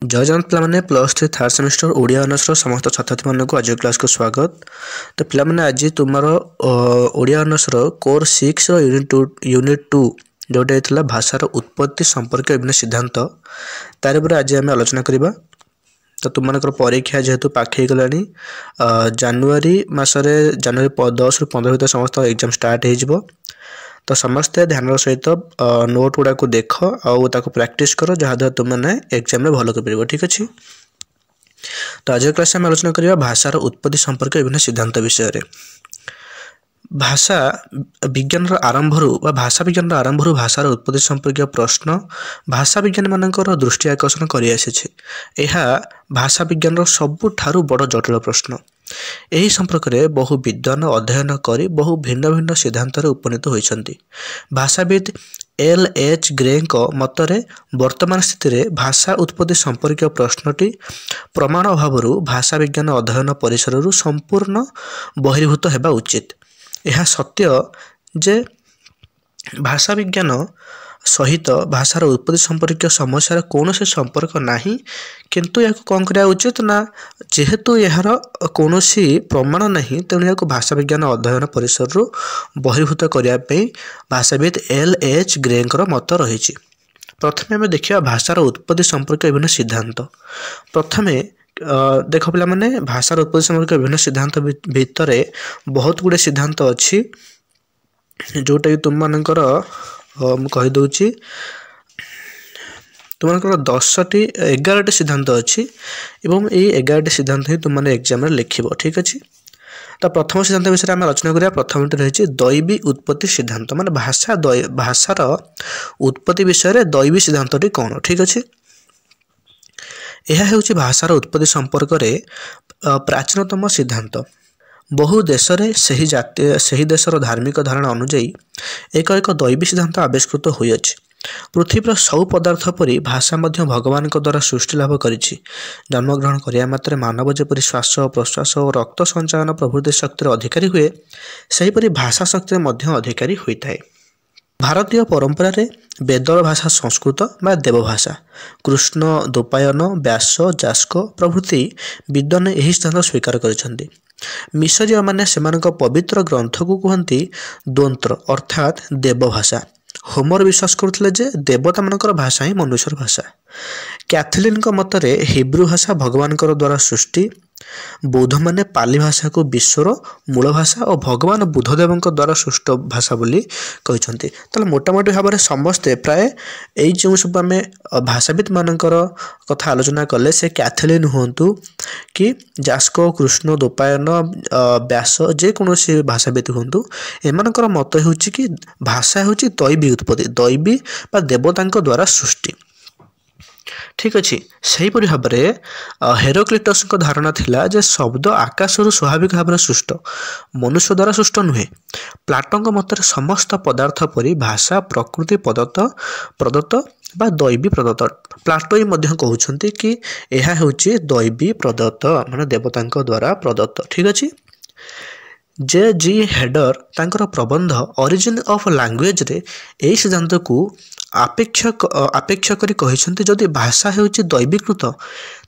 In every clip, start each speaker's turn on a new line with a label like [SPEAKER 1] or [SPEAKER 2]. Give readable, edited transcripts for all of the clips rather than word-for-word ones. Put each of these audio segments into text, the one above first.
[SPEAKER 1] जय जगन्नाथ पिलाने plus three third semester Odia honours समस्त छात्री मानक आज क्लास को स्वागत। तो पिलाने आज तुम ओडिया ऑनर्स कोर 6 यूनिट 2 जोटा होता भाषार उत्पत्ति संपर्क विभिन्न सिद्धांत तार पर आज आम आलोचना करवा। तो तुम परीक्षा जेहेतु पाखे गला जानुरी मसरे जानुरी 10 ରୁ 15 भितर समस्त एग्जाम स्टार्ट हो। तो समस्ते ध्यान सहित नोट गुड़ा को देख आउ प्रैक्टिस कर जहाँद्वारा तुमने एग्जाम में भल कर। ठीक अच्छे। तो आज क्लास में आलोचना करवा भाषार उत्पत्ति संपर्क विभिन्न सिद्धांत विषय रे। भाषा विज्ञान आरंभ भाषा विज्ञान आरंभ भाषार उत्पत्ति संपर्क प्रश्न भाषा विज्ञान मानकर दृष्टि आकर्षण कर भाषा विज्ञान सबुठारु बड़ जटिल प्रश्न। यही संपर्क में बहु विद्वान अध्ययन कर बहु भिन्न भिन्न सिद्धांत उपनीत होती। भाषाविद L.H. ग्रे मतरे वर्तमान स्थिति में भाषा उत्पत्ति संपर्क प्रश्नटी प्रमाण अभाव भाषा विज्ञान अध्ययन परिसर संपूर्ण बहिर्भूत होगा उचित। यह सत्य जे भाषा विज्ञान सहित भाषार उत्पत्ति संपर्क समस्यार कौन से संपर्क नहीं, किंतु या कौन करा उचित ना जेहेतु यार कौन प्रमाण नहीं तेणु या भाषा विज्ञान अध्ययन परिसर बहिर्भूत करने भाषाविद L.H. ग्रे मत रही। प्रथमे आम देखा भाषार उत्पत्ति संपर्क विभिन्न सिद्धांत। प्रथमे देख पिला माने भाषार उत्पत्ति संपर्क विभिन्न सिद्धांत भितर बहुत गुड़े सिद्धांत अच्छी जोटा कि तुम मानकर कहीदे तुम 11टी सिद्धांत अच्छी एवं ये 11टी सिद्धांत ही तुमने एग्जाम में लिख। ठीक अच्छे। तो प्रथम सिद्धांत विषय में आलोचना करिया। प्रथम रही दैवी उत्पत्ति सिद्धांत माने भाषार उत्पत्ति विषय में दैवी सिद्धांतटी कौन। ठीक अच्छे। यह होची भाषार उत्पत्ति संपर्क में प्राचीनतम सिद्धांत। बहु देश रे सही देशर धार्मिक धारणा अनुजाई एक दैवी सिद्धांत आविष्कृत होइछि। पृथ्वीर सब पदार्थ परी भाषा मध्य भगवान द्वारा सृष्टि लाभ करिछि। जन्मग्रहण करिया मात्रे मानव जेपरि श्वास प्रश्वास और रक्त संचालन प्रभृति शक्तिर अधिकारी हुए सेहीपरि भाषा शक्तिर मध्य अधिकारी होइଥାଏ। भारतीय परंपरा रे वेदर भाषा संस्कृत बा देवभाषा। कृष्ण द्वैपायन व्यास जास्क प्रभृति विद्वान यही सिद्धांत स्वीकार करिसेंति। मिशरीय माने सेमानक पवित्र ग्रंथ को कहती द्वंत्र अर्थात देवभाषा। होमर विश्वास करथिले जे देवता मानकर भाषा ही मनुष्यर भाषा। कैथलीन मतरे हिब्रू भाषा भगवान द्वारा सृष्टि। बौद्ध माने पाली भाषा को विश्वर मूल भाषा और भगवान बुद्धदेव द्वारा सृष्ट भाषा बोली कहते। तो मोटामोटी भाव में समस्ते प्राय यही जो सब आम भाषाविद मानकर कथा आलोचना कले से कैथलीन हुंतु कि जास्को कृष्ण द्वैपायन व्यास जेकोसी भाषाविद हुंतु एमानकर मत हो कि भाषा हूँ दैवी उत्पत्ति दैवी बा देवता द्वारा सृष्टि। ठीक अच्छे। सेहीपरि भाव में हेरोक्लिटस धारणा थिला जे शब्द आकाशरू स्वाभाविक भाव में सृष्ट मनुष्य द्वारा सृष्ट नुहे। प्लाटों मत समस्त पदार्थ परी भाषा प्रकृति प्रदत्त बा दैवी प्रदत्त। प्लाटो ही कहते कि यह हूँ दैवी प्रदत्त माने देवता द्वारा प्रदत्त। ठीक अच्छे। J.G. हेडर तांकर प्रबंध ओरिजिन ऑफ लैंग्वेज रे यही सिद्धांत को आपेक्ष करी कहिसेंति जदि भाषा हेउची दैवीकृत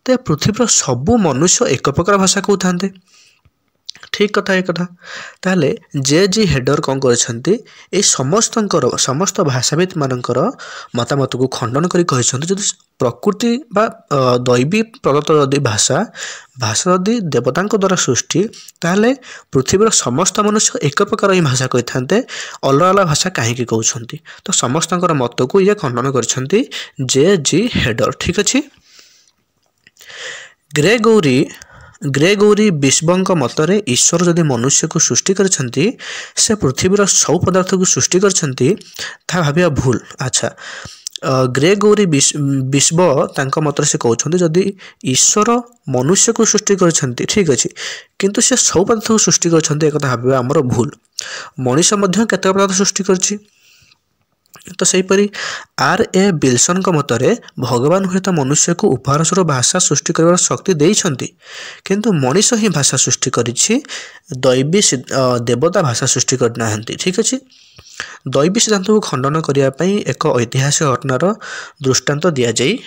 [SPEAKER 1] ते पृथ्वीर सबु मनुष्य एक प्रकार भाषा कहते। ठीक कथा एक कथा। ताहले J.G. हेडर कौन कर समस्त भाषाविद मानकर मतामत को खंडन करी कहिसेंति जदि प्रकृति बा दैवी प्रदत्त जदि भाषा जदि देवता द्वारा सृष्टि ताहले पृथ्वीर समस्त मनुष्य एक प्रकार ही भाषा कही था अलग अलग भाषा कहीं कहते। तो समस्त मत को ये खंडन कर J.G. हेडर। ठीक अच्छे। ग्रेगोरी बिस्बंक मतरे ईश्वर जदि मनुष्य को सृष्टि करछंती से पृथ्वीर सब पदार्थ को सृष्टि करछंती ता भाबिया भूल। अच्छा। ग्रेगोरी बिस्ब तांका मतरे से कहते जदि ईश्वर मनुष्य को सृष्टि करछंती ठीक अच्छे किंतु से सब पदार्थ को सृष्टि करछंती एक कथा भाबिया हमर भूल। मनुष्य मध्य केते पदार्थ सृष्टि करछि। तो सेहीपरि R.A. विल्सन मतरे भगवान हुए तो मनुष्य को उपहार स्वरूप भाषा सृष्टि कर शक्ति देइछंती किंतु मनुष्य ही भाषा सृष्टि करिछि दैवी देवता भाषा सृष्टि करना। ठीक अच्छे। दैवी सिद्धांत को खंडन करने एक ऐतिहासिक घटनार दृष्टांत दि जाई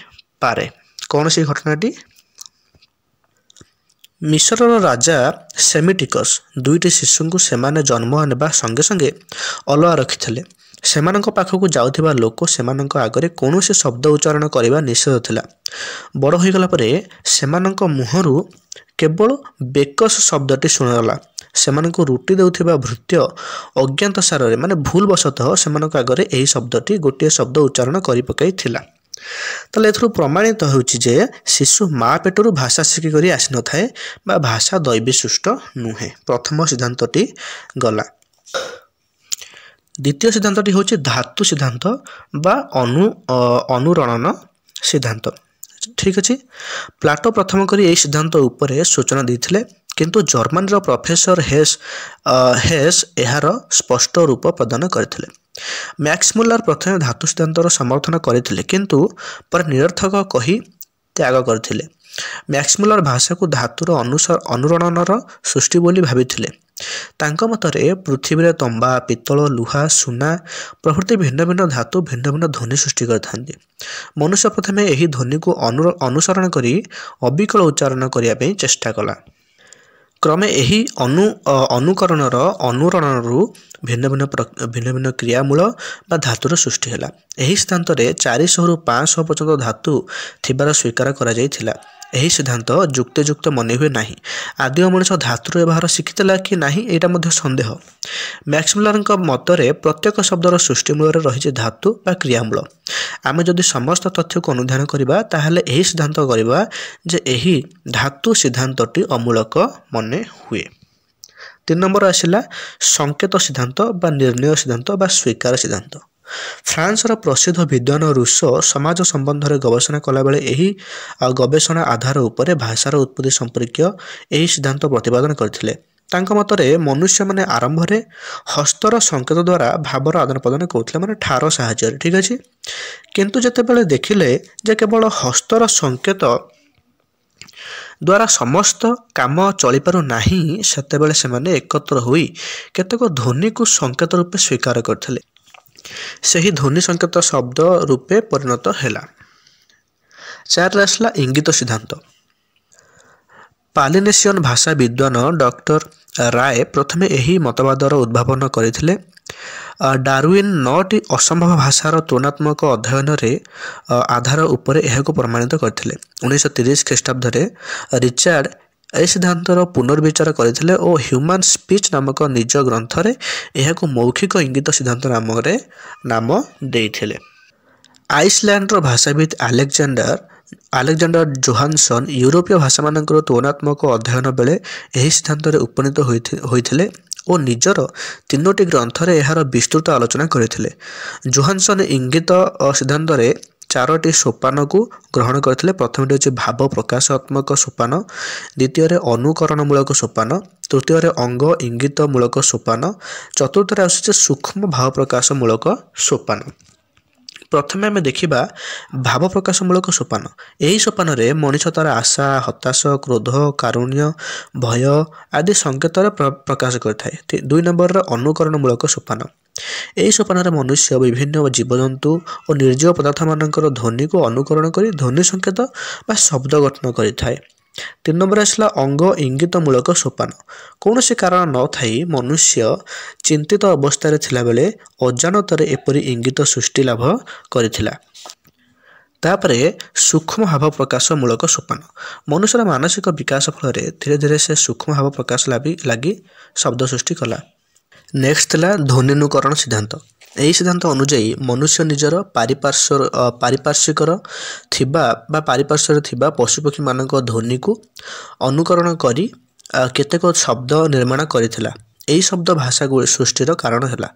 [SPEAKER 1] पारे। कौन सी घटनाटी मिश्रर राजा सेमिटिकस दुईटी शिशु को सेमाने जन्म नेबा संगे संगे अलुआ रखिथिले सेमानक पाखकु जाउथिबा लोक सेमानक आगरे कौनसी शब्द उच्चारण करबा निषेध थिला बड़ होइगला परे सेमानक मुहरु केवल बेकस शब्दटी शुणागला सेमानक रुटी देउथिबा भृत्य अज्ञात सारे माने भूल वशतः सेमानक आगरे एही शब्दटी गोटे शब्द उच्चारण करि पकाई थिला ताले एथरु प्रमाणित होउछि जे शिशु माँ पेटरु भाषा शिखिकरी आसी न थाए बा भाषा दैवी सृष्ट नुहे प्रथम सिद्धांतटी गला द्वितीय सिद्धांतटी होछि धातु सिद्धांत बा अनुरणन सिद्धांत ठीक अछि प्लाटो प्रथम करी एही सिद्धांत उपरे सूचना दैथिले किंतु जर्मन रो प्रोफेसर हेस एहार स्पष्ट रूप प्रदान करथिले मैक्स मुलर प्रथम धातु सिद्धांतर समर्थन करथिले किंतु पर निरर्थक कही त्याग करथिले मैक्स मुलर भाषा को धातुर अनुरणनर सृष्टि बोली भाबिथिले तांको मतरे पृथ्वी रे तंबा पित्तल लुहा सुना प्रभृति भिन्न भिन्न धातु भिन्न भिन्न ध्वनि सृष्टि करथांती मनुष्य प्रथमे एही ध्वनि को अनुसरण करी अविकल उच्चारण करिया पे चेष्टा कला क्रमे एही अनुकरणर अनुरणनरु भिन्न भिन्न क्रियामूल बा धातुर सृष्टि हैला एही सिद्धांत रे 400 रु 500 पर्यंत धातु थिबार स्वीकार करा जायथिला एही सिद्धांत जुक्ते मने हुए नाही आदि मनुष्य धातुर व्यवहार शिखितला कि नाही एटा मध्ये संदेह मैक्स मुलरଙ୍କ मतरे प्रत्येक शब्दर सृष्टि मूल रही धातु बा क्रियामूल आमे जदि समस्त तथ्य को अनुधान करिबा ताहाले एही सिद्धांत करिबा जे एही धातु सिद्धांतटी अमूलक मने हुए 3 नंबर आसिला संकेत सिद्धांत बा निर्णय सिद्धांत बा स्वीकार सिद्धांत फ्रांस रो प्रसिद्ध विद्वान रूसो समाज संबंध रे गवेषणा कला बेले एही गवेषणा आधार उपरे भाषार उत्पत्ति संपर्कीय एही सिद्धांत प्रतिपादन करथिले तांको मतरे मनुष्य माने आरंभ रे हस्तर संकेत द्वारा भावर आदान प्रदान करथिले माने ठार सहाय्य ठीक अछि किंतु जते बेले देखिले जे केवल हस्तर संकेत द्वारा समस्त काम चली पारु नाही सेते बेले से माने एकत्र होई केतेक ध्वनि को संकेत रूपे स्वीकार करथिले सही ध्वनि संकेत शब्द रूपे परिणत हैला 4 आसला इंगित सिद्धांत पालिनेशियन भाषा विद्वान डॉक्टर राय प्रथमे एही मतवादर उद्भावन करथिले डार्विन 9टी असंभव भाषार तुलनात्मक अध्ययन रे आधार उपरे एहाको प्रमाणित करथिले 1930 ख्रीष्टाब्द रे रिचार्ड ए सिद्धांतर पुनर्विचार करथिले ओ ह्यूमन स्पीच नामक निज ग्रंथ रे एहाको मौखिक इंगित सिद्धांत नाम देइथिले आइसलैंड रो भाषाविद अलेक्जेंडर जोहानसन यूरोपीय भाषा मानकर तुलनात्मक अध्ययन बेले एही सिद्धांत रे उपनीत होइथिले ओ निजर 3टी ग्रंथ रे एहार विस्तृत आलोचना करथिले जोहानसन इंगित सिद्धांत रे 4टी सोपान को ग्रहण करथिले प्रथमटी होछि भाव प्रकाशात्मक सोपान द्वितीय रे अनुकरणमूलक सोपान तृतीय रे अंग इंगित मूलक सोपान चतुर्थ रे आछि सूक्ष्म भाव प्रकाशमूलक सोपान प्रथमे आमे देखिबा भाव प्रकाशमूलक सोपान एही सोपान रे मनुष्य तार आशा हताश क्रोध कारुण्य भय आदि संकेत रे प्रकाश करथाय 2 नंबर रे अनुकरणमूलक सोपान एही सोपान रे मनुष्य विभिन्न जीवजंतु और निर्जीव पदार्थ मानकर ध्वनि को अनुकरण करी ध्वनि संकेत बा शब्द गठन करिथाय 3 नंबर आसला अंग इंगित मूलक सोपान कौन से कारण न थाई मनुष्य चिंतित अवस्था रे थिला बेले अजानत रे एपरि इंगित सृष्टि लाभ करिथिला तापरे सूक्ष्म भाव प्रकाश मूलक सोपान मनुष्यर मानसिक विकास फल रे धीरे धीरे से सूक्ष्म भाव प्रकाश लागी शब्द सृष्टि कला नेक्स्ट थिला ध्वनिनुकरण सिद्धांत एही सिद्धांत अनुଯାयी मनुष्य निजर पारिपार्श्विकर थिबा बा पारिपार्श्वर थिबा पशुपक्षी मानक ध्वनि को अनुकरण करी केतेक शब्द निर्माण करिथिला एही शब्द भाषा सृष्टिर कारण हैला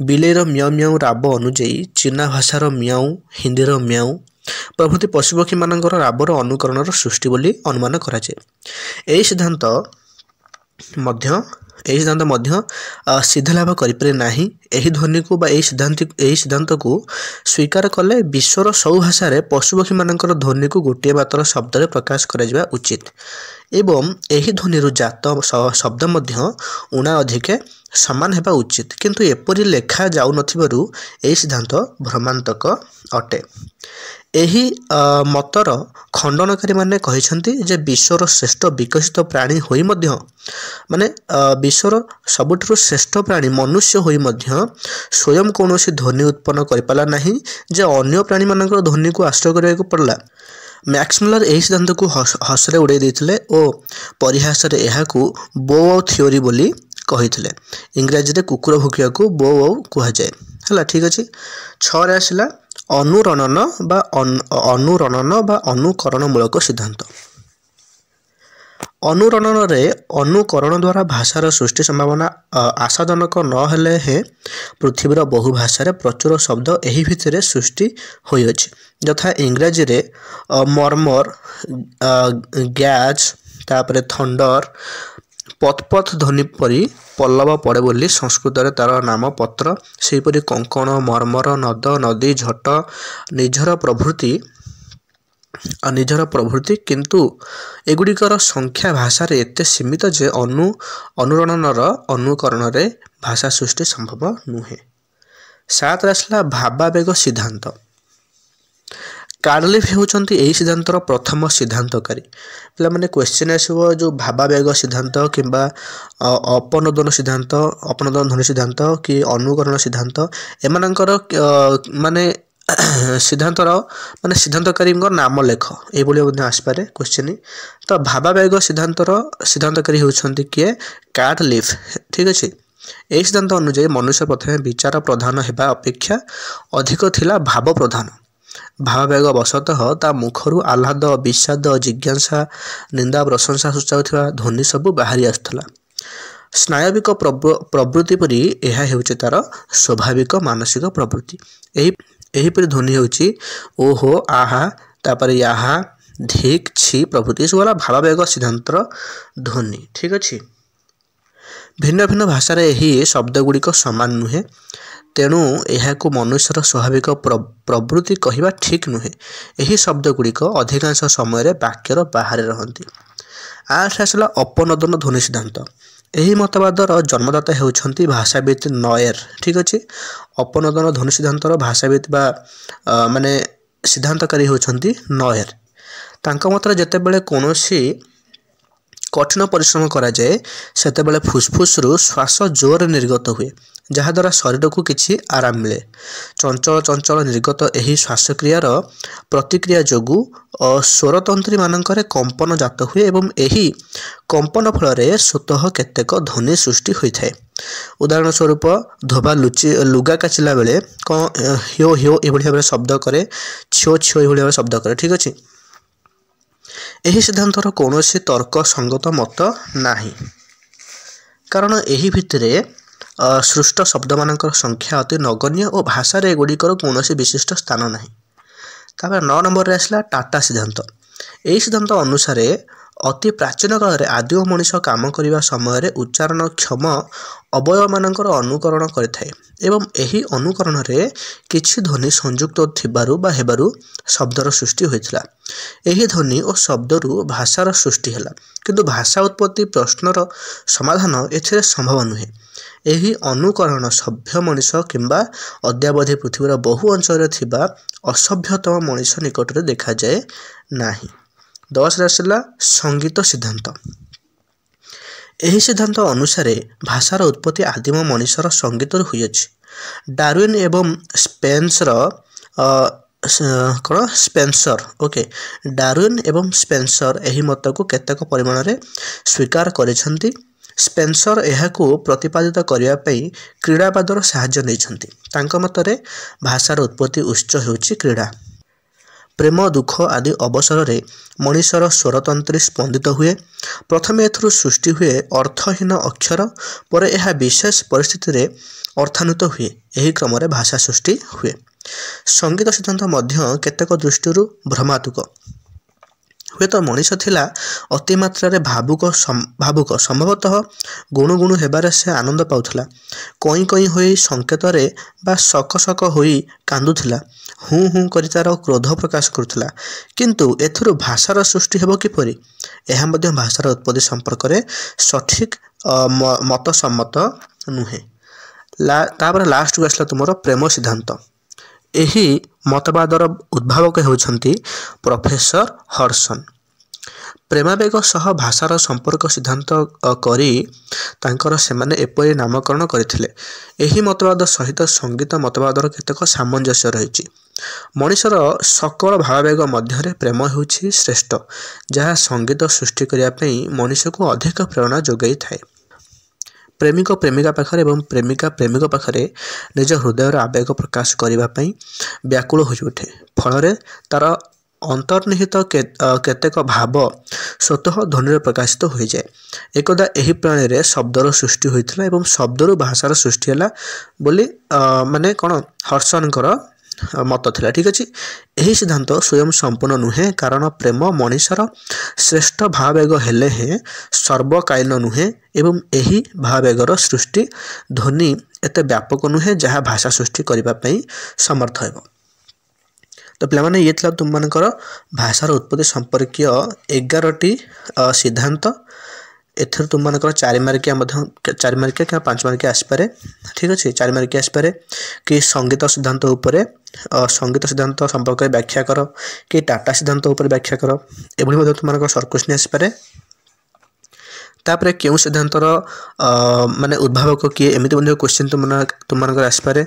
[SPEAKER 1] बिलेर म्याऊ म्याऊ राब अनुଯାयी चीना भाषार म्याऊ हिंदीर म्याऊ प्रभृति पशुपक्षी मानकर राबर अनुकरणर सृष्टि बोली अनुमान कराଯାଏ एही सिद्धांत मध्य ଏହି ସିଦ୍ଧାନ୍ତ ମଧ୍ୟ ସିଦ୍ଧ ଲାଭ କରିପାରେ ନାହିଁ। ଏହି ଧ୍ୱନିକୁ ବା ଏହି ସିଦ୍ଧାନ୍ତକୁ ସ୍ୱୀକାର କଲେ ବିଶ୍ୱର ସବୁ ଭାଷାରେ ପଶୁପକ୍ଷୀମାନଙ୍କର ଧ୍ୱନିକୁ ଗୋଟିଏ ମାତ୍ର ଶବ୍ଦରେ ପ୍ରକାଶ କରାଯିବା ଉଚିତ ଏବଂ ଏହି ଧ୍ୱନିରୁ ଜାତ ଶବ୍ଦ ମଧ୍ୟ ଉଣା ଅଧିକେ ସମାନ ହେବା ଉଚିତ, କିନ୍ତୁ ଏପରି ଲେଖା ଯାଉନଥିବାରୁ ଏହି ସିଦ୍ଧାନ୍ତ ଭ୍ରମାନ୍ତକ ଅଟେ। ଏହି ମତର ଖଣ୍ଡନକାରୀମାନେ କହିଛନ୍ତି ଯେ ବିଶ୍ୱର ଶ୍ରେଷ୍ଠ ବିକଶିତ ପ୍ରାଣୀ ହୋଇ ମଧ୍ୟ ବିଶ୍ୱର ସବୁଠାରୁ ଶ୍ରେଷ୍ଠ ପ୍ରାଣୀ ମନୁଷ୍ୟ ହୋଇ ମଧ୍ୟ ସ୍ୱୟଂ କୌଣସି ଧ୍ୱନି ଉତ୍ପନ୍ନ କରିପାରିଲା ନାହିଁ ଯେ ଅନ୍ୟ ପ୍ରାଣୀମାନଙ୍କର ଧ୍ୱନିକୁ ଆଶ୍ରୟ କରିବାକୁ ପଡ଼ିଲା। ମ୍ୟାକ୍ସମିଲର ଏହି ସିଦ୍ଧାନ୍ତକୁ ହସରେ ଉଡ଼ାଇ ଦେଇଥିଲେ ଓ ପରିହାସରେ ଏହାକୁ ବୋ ୱାଉ ଥିଓରି ବୋଲି କହିଥିଲେ। ଇଂରାଜୀରେ କୁକୁର ଭୁକିବାକୁ ବୋ ୱାଉ କୁହାଯାଏ। ହେଲା, ଠିକ୍ ଅଛି। 6ରେ ଆସିଲା ଅନୁରଣନ ବା ଅନୁକରଣମୂଳକ ସିଦ୍ଧାନ୍ତ। ଅନୁରଣନରେ ଅନୁକରଣ ଦ୍ୱାରା ଭାଷାର ସୃଷ୍ଟି ସମ୍ଭାବନା ଆଶାଜନକ ନ ହେଲେ ହେଁ ପୃଥିବୀର ବହୁ ଭାଷାରେ ପ୍ରଚୁର ଶବ୍ଦ ଏହି ଭିତରେ ସୃଷ୍ଟି ହୋଇଅଛି। ଯଥା ଇଂରାଜୀରେ ମର୍ମର, ଗ୍ୟାଜ୍, ତାପରେ ଥଣ୍ଡର, ପଥପଥ ଧ୍ୱନି ପରି ପଲ୍ଲବ ପଡ଼େ ବୋଲି ସଂସ୍କୃତରେ ତାର ନାମ ପତ୍ର, ସେହିପରି କଙ୍କଣ, ମର୍ମର, ନଦ, ନଦୀ, ଝଟ, ନିଜର ପ୍ରଭୃତି, କିନ୍ତୁ ଏଗୁଡ଼ିକର ସଂଖ୍ୟା ଭାଷାରେ ଏତେ ସୀମିତ ଯେ ଅନୁରଣନର ଅନୁକରଣରେ ଭାଷା ସୃଷ୍ଟି ସମ୍ଭବ ନୁହେଁ। 7ରେ ଆସିଲା ଭାବାବେଗ ସିଦ୍ଧାନ୍ତ। କାର୍ଲୀଫ ହେଉଛନ୍ତି ଏହି ସିଦ୍ଧାନ୍ତର ପ୍ରଥମ ସିଦ୍ଧାନ୍ତକାରୀ। ପିଲାମାନେ କ୍ୱେଶ୍ଚିନ୍ ଆସିବ ଯେଉଁ ଭାବାବେଗ ସିଦ୍ଧାନ୍ତ କିମ୍ବା ଅପନୋଦନ ଧ୍ୱନି ସିଦ୍ଧାନ୍ତ କି ଅନୁକରଣ ସିଦ୍ଧାନ୍ତ, ଏମାନଙ୍କର ସିଦ୍ଧାନ୍ତକାରୀଙ୍କ ନାମ ଲେଖ, ଏଇଭଳି ମଧ୍ୟ ଆସିପାରେ କ୍ୱେଶ୍ଚିନ୍। ତ ଭାବାବେଗ ସିଦ୍ଧାନ୍ତର ସିଦ୍ଧାନ୍ତକାରୀ ହେଉଛନ୍ତି କିଏ? କାର୍ଲୀଫ। ଠିକ୍ ଅଛି। ଏହି ସିଦ୍ଧାନ୍ତ ଅନୁଯାୟୀ ମନୁଷ୍ୟ ପ୍ରଥମେ ବିଚାର ପ୍ରଧାନ ହେବା ଅପେକ୍ଷା ଅଧିକ ଥିଲା ଭାବ ପ୍ରଧାନ। ଭାବାବେଗ ବଶତଃ ତା ମୁଖରୁ ଆହ୍ଲାଦ, ବିଷାଦ, ଜିଜ୍ଞାସା, ନିନ୍ଦା, ପ୍ରଶଂସା ସୂଚାଉଥିବା ଧ୍ୱନି ସବୁ ବାହାରି ଆସୁଥିଲା। ସ୍ନାୟବିକ ପ୍ରବୃତ୍ତି ପରି ଏହା ହେଉଛି ତାର ସ୍ୱାଭାବିକ ମାନସିକ ପ୍ରବୃତ୍ତି। ଏହିପରି ଧ୍ୱନି ହେଉଛି ଓହୋ, ଆହା, ତାପରେ ୟାହା, ଧିକ୍, ଛି ପ୍ରଭୃତି ଏସବୁ ହେଲା ଭାବାବେଗ ସିଦ୍ଧାନ୍ତର ଧ୍ୱନି। ଠିକ୍ ଅଛି। ଭିନ୍ନ ଭିନ୍ନ ଭାଷାରେ ଏହି ଶବ୍ଦଗୁଡ଼ିକ ସମାନ ନୁହେଁ, ତେଣୁ ଏହାକୁ ମନୁଷ୍ୟର ସ୍ୱାଭାବିକ ପ୍ରବୃତ୍ତି କହିବା ଠିକ୍ ନୁହେଁ। ଏହି ଶବ୍ଦଗୁଡ଼ିକ ଅଧିକାଂଶ ସମୟରେ ବାକ୍ୟର ବାହାରେ ରହନ୍ତି। 8ରେ ଆସିଲା ଅପନୋଦନ ଧ୍ୱନି ସିଦ୍ଧାନ୍ତ। ଏହି ମତବାଦର ଜନ୍ମଦାତା ହେଉଛନ୍ତି ଭାଷାବିତ୍ ନୟେର। ଠିକ୍ ଅଛି। ଅପନୋଦନ ଧ୍ୱନି ସିଦ୍ଧାନ୍ତର ଭାଷାବିତ୍ ବା ସିଦ୍ଧାନ୍ତକାରୀ ହେଉଛନ୍ତି ନୟେର। ତାଙ୍କ ମତରେ ଯେତେବେଳେ କୌଣସି କଠିନ ପରିଶ୍ରମ କରାଯାଏ ସେତେବେଳେ ଫୁସଫୁସରୁ ଶ୍ୱାସ ଜୋରରେ ନିର୍ଗତ ହୁଏ, ଯାହାଦ୍ୱାରା ଶରୀରକୁ କିଛି ଆରାମ ମିଳେ। ଚଞ୍ଚଳ ନିର୍ଗତ ଏହି ଶ୍ୱାସକ୍ରିୟାର ପ୍ରତିକ୍ରିୟା ଯୋଗୁଁ ସ୍ୱରତନ୍ତ୍ରୀମାନଙ୍କରେ କମ୍ପନ ଜାତ ହୁଏ ଏବଂ ଏହି କମ୍ପନ ଫଳରେ ସ୍ୱତଃ କେତେକ ଧ୍ୱନି ସୃଷ୍ଟି ହୋଇଥାଏ। ଉଦାହରଣ ସ୍ୱରୂପ ଧୋବା ଲୁଗା କାଚିଲା ବେଳେ କ'ଣ ହିଓ ହିଓ ଏଭଳି ଭାବରେ ଶବ୍ଦ କରେ, ଛିଓ ଛିଓ ଏଭଳି ଭାବରେ ଶବ୍ଦ କରେ। ଠିକ୍ ଅଛି। ଏହି ସିଦ୍ଧାନ୍ତର କୌଣସି ତର୍କ ସଙ୍ଗତ ମତ ନାହିଁ, କାରଣ ଏହି ଭିତରେ ସୃଷ୍ଟ ଶବ୍ଦମାନଙ୍କର ସଂଖ୍ୟା ଅତି ନଗଣ୍ୟ ଓ ଭାଷାରେ ଏଗୁଡ଼ିକର କୌଣସି ବିଶିଷ୍ଟ ସ୍ଥାନ ନାହିଁ। ତାପରେ 9 ନମ୍ବରରେ ଆସିଲା ଟାଟା ସିଦ୍ଧାନ୍ତ। ଏହି ସିଦ୍ଧାନ୍ତ ଅନୁସାରେ ଅତି ପ୍ରାଚୀନ କାଳରେ ଆଦିମ ମଣିଷ କାମ କରିବା ସମୟରେ ଉଚ୍ଚାରଣକ୍ଷମ ଅବୟବମାନଙ୍କର ଅନୁକରଣ କରିଥାଏ ଏବଂ ଏହି ଅନୁକରଣରେ କିଛି ଧ୍ୱନି ସଂଯୁକ୍ତ ଥିବାରୁ ବା ହେବାରୁ ଶବ୍ଦର ସୃଷ୍ଟି ହୋଇଥିଲା। ଏହି ଧ୍ୱନି ଓ ଶବ୍ଦରୁ ଭାଷାର ସୃଷ୍ଟି ହେଲା, କିନ୍ତୁ ଭାଷା ଉତ୍ପତ୍ତି ପ୍ରଶ୍ନର ସମାଧାନ ଏଥିରେ ସମ୍ଭବ ନୁହେଁ। ଏହି ଅନୁକରଣ ସଭ୍ୟ ମଣିଷ କିମ୍ବା ଅଦ୍ୟାବଧି ପୃଥିବୀର ବହୁ ଅଞ୍ଚଳରେ ଥିବା ଅସଭ୍ୟତମ ମଣିଷ ନିକଟରେ ଦେଖାଯାଏ ନାହିଁ। 10ରେ ଆସିଲା ସଙ୍ଗୀତ ସିଦ୍ଧାନ୍ତ। ଏହି ସିଦ୍ଧାନ୍ତ ଅନୁସାରେ ଭାଷାର ଉତ୍ପତ୍ତି ଆଦିମ ମଣିଷର ସଙ୍ଗୀତରୁ ହୋଇଅଛି। ଡାରୱିନ୍ ଏବଂ ସ୍ପେନ୍ସର ଏହି ମତକୁ କେତେକ ପରିମାଣରେ ସ୍ୱୀକାର କରିଛନ୍ତି। ସ୍ପେନ୍ସର ଏହାକୁ ପ୍ରତିପାଦିତ କରିବା ପାଇଁ କ୍ରୀଡ଼ାବାଦର ସାହାଯ୍ୟ ନେଇଛନ୍ତି। ତାଙ୍କ ମତରେ ଭାଷାର ଉତ୍ପତ୍ତି ଉତ୍ସ ହେଉଛି କ୍ରୀଡ଼ା। ପ୍ରେମ, ଦୁଃଖ ଆଦି ଅବସରରେ ମଣିଷର ସ୍ୱରତନ୍ତ୍ରୀ ସ୍ପନ୍ଦିତ ହୁଏ। ପ୍ରଥମେ ଏଥିରୁ ସୃଷ୍ଟି ହୁଏ ଅର୍ଥହୀନ ଅକ୍ଷର, ପରେ ଏହା ବିଶେଷ ପରିସ୍ଥିତିରେ ଅର୍ଥାନ୍ୱିତ ହୁଏ। ଏହି କ୍ରମରେ ଭାଷା ସୃଷ୍ଟି ହୁଏ। ସଙ୍ଗୀତ ସିଦ୍ଧାନ୍ତ ମଧ୍ୟ କେତେକ ଦୃଷ୍ଟିରୁ ଭ୍ରମାତ୍ମକ। हुए तो मनीष थिला अति मात्रा भावुक भावुक संभवतः गुणु गुणु हेबारे से आनंद पाउथला कई कई होई संकेतरे बा सक सक होई कांदुथिला हूँ हूँ करि तार क्रोध प्रकाश करुथिला किंतु एथुरु भाषार सृष्टि हेबो किपरि एहा मध्ये भाषार उत्पत्ति संपर्क रे सठिक मत सम्मत नुहे तापर लास्ट को आसला तुमरो प्रेम सिद्धांत एही मतवादर उद्भावक हेउछंती प्रोफेसर हडसन प्रेमावेग सह भाषार संपर्क सिद्धांत करी तांकर सेमाने एपरि नामकरण करथिले एही मतवाद सहित संगीत मतवादर केतक सामंजस्य रहिछि मनुष्यर सकल भावावेग मध्य प्रेम हेउछि श्रेष्ठ जहाँ संगीत सृष्टि करिया पई मनुष्य को अधिक प्रेरणा जोगाई थाए प्रेमिक प्रेमिका पाखरे एवं प्रेमिका प्रेमिक पाखरे निज हृदयर आवेग प्रकाश करिबा पई व्याकुल होई उठे फल तार अंतर्निहित केतेक भाव स्वतः ध्वनि प्रकाशित हो जाए एकदा एही प्राणी रे शब्दर सृष्टि होइथिला एवं शब्दरु भाषार सृष्टि होला बोली माने कोन हर्षनकर मत थिला ठीक अछि एही सिद्धांत स्वयं संपूर्ण नुहे कारण प्रेम मनुष्यर श्रेष्ठ भाववेग हेले हे सर्वकालीन नुहे एवं एही भाववेगर सृष्टि ध्वनि एते व्यापक नुहे जहाँ भाषा सृष्टि करिबा पई समर्थ हेबो तो पे ये तुम मानकर भाषार उत्पत्ति संपर्कीय 11टी सिद्धांत एथर तुम मानकर 4 मार्किया 5 मार्किया आसपे ठीक अच्छे 4 मार्किया आसपे कि संगीत सिद्धांत उपरे संगीत सिद्धांत संपर्क व्याख्या कर कि टाटा सिद्धांत उपर व्याख्या कर एभली तुम मानकर सर्ट क्वेश्चन आसपे तापर क्यों सिद्धांतर माने उद्भावक किए एमती क्वेश्चन तुम मानकर आसपे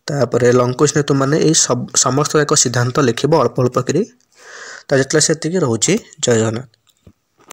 [SPEAKER 1] तापर लंग क्वेश्चन तुम मैंने समस्त एक सिद्धांत लिखब अल्प अल्प करी जितने से रोचे जय जगन्नाथ।